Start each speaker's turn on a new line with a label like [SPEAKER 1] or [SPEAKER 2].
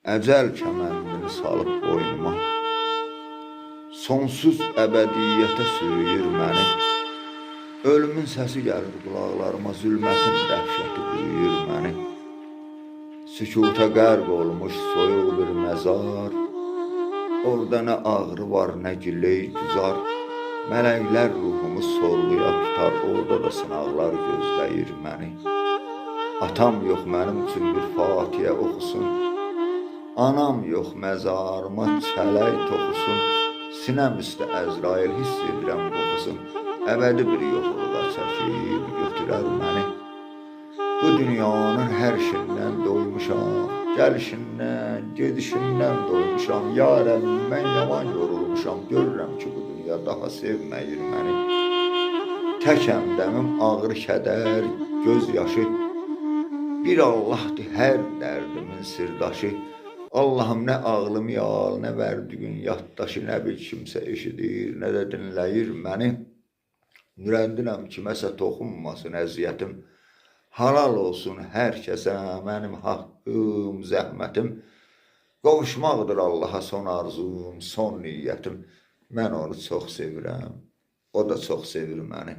[SPEAKER 1] əcəl kəməndini salıb boynuma, sonsuz əbədiyyətə sürüyür məni. Ölümün səsi gəlir qulaqlarıma, zülmətin dəhşəti bürüyür məni. Sükuta qərq olmuş soyuq bir məzar, orada nə ağrı var, nə giley güzar. Mələklər ruhumu sorğuya tutar, orada da sınaqlar gözləyir məni. Atam yox mənim üçün bir Fatihə oxusun, anam yox məzarıma çələk toxusun. Sinəm üstə Əzrail hiss edirəm qoxusun, əbədi bir yoxluğa çəkib götürər məni. Bu dünyanın hər işindən doymuşam, gəlişindən, gedişindən doymuşam. Ya Rəbb, mən yaman yorulmuşam, görürəm ki, bu dünya daha sevməyir məni. Təkəm dəmim ağır kədər, göz yaşı, bir Allahdır hər dərdimin sirdaşı. Allahım, nə ağlım yal, nə verdiğin yaddaşı, nə bir kimsə eşidir, nə də dinləyir məni. Nürəndinəm kiməsə toxunmasın əziyyətim, halal olsun hər kəsə mənim haqqım, zəhmətim. Qovuşmaqdır Allaha son arzum, son niyyətim. Mən onu çox sevirəm, o da çox sevir məni.